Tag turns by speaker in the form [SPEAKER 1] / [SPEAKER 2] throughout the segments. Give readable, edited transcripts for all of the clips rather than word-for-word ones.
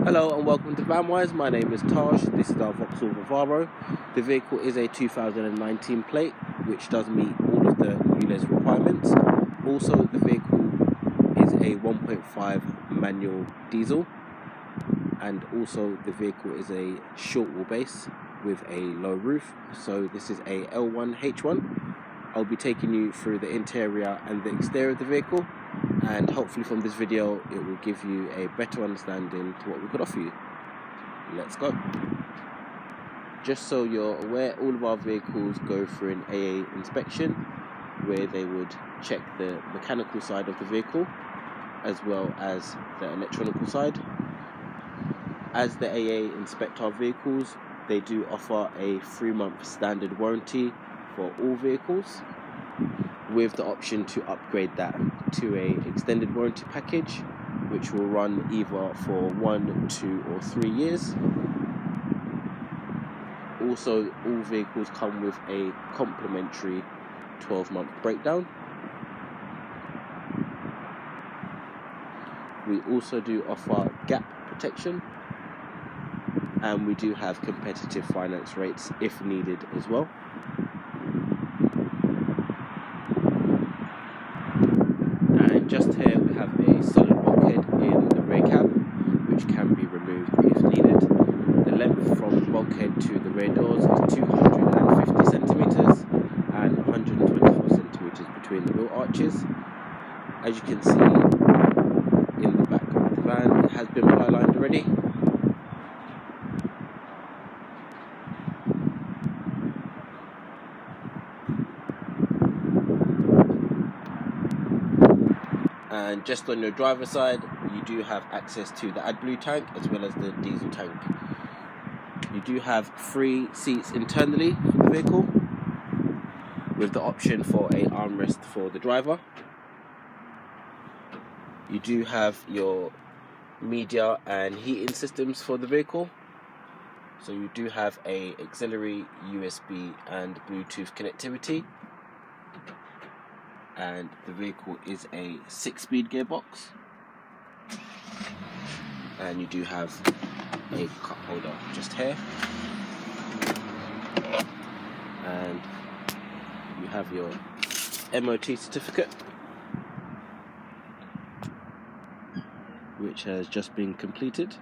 [SPEAKER 1] Hello and welcome to Vanwise. My name is Taj. This is our Vauxhall Vivaro. The vehicle is a 2019 plate which does meet all of the ULEZ requirements. Also, the vehicle is a 1.5 manual diesel, and also the vehicle is a short wheelbase with a low roof. So this is a L1H1. I'll be taking you through the interior and the exterior of the vehicle, and hopefully from this video it will give you a better understanding to what we could offer you. Let's go. Just so you're aware, all of our vehicles go through an AA inspection where they would check the mechanical side of the vehicle as well as the electronical side. As the AA inspect our vehicles, they do offer a 3-month standard warranty for all vehicles, with the option to upgrade that to a extended warranty package, which will run either for 1, 2 or 3 years. Also, all vehicles come with a complimentary 12-month breakdown. We also do offer gap protection, and we do have competitive finance rates if needed as well. And just here we have a solid bulkhead in the rear cab, which can be removed if needed. The length from the bulkhead to the rear doors is 250 centimeters and 124 centimeters between the wheel arches. As you can see in the back of the van, it has been ply-lined already. And just on your driver's side, you do have access to the AdBlue tank as well as the diesel tank. You do have 3 seats internally for the vehicle, with the option for a armrest for the driver. You do have your media and heating systems for the vehicle. So you do have a auxiliary USB and Bluetooth connectivity. And the vehicle is a 6-speed gearbox, and you do have a cup holder just here, and you have your MOT certificate, which has just been completed,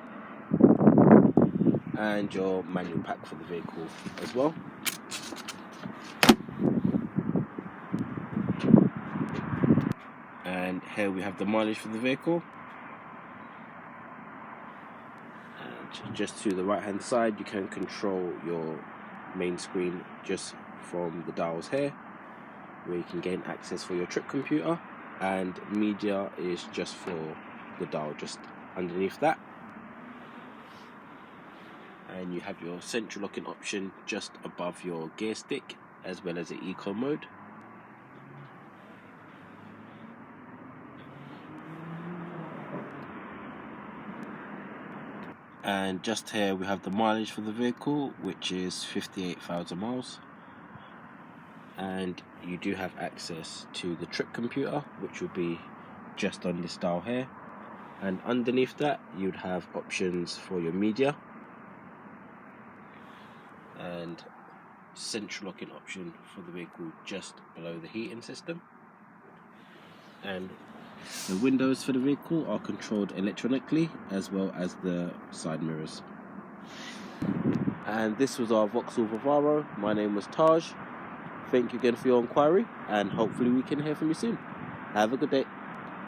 [SPEAKER 1] and your manual pack for the vehicle as well. And here we have the mileage for the vehicle. And just to the right hand side, you can control your main screen just from the dials here, where you can gain access for your trip computer, and media is just for the dial just underneath that. And you have your central locking option just above your gear stick, as well as the eco mode. And just here we have the mileage for the vehicle, which is 58,000 miles. And you do have access to the trip computer, which will be just on this dial here. And underneath that, you'd have options for your media and central locking option for the vehicle just below the heating system. And the windows for the vehicle are controlled electronically, as well as the side mirrors. And this was our Vauxhall Vivaro. My name was Taj. Thank you again for your inquiry, and hopefully we can hear from you soon. Have a good day.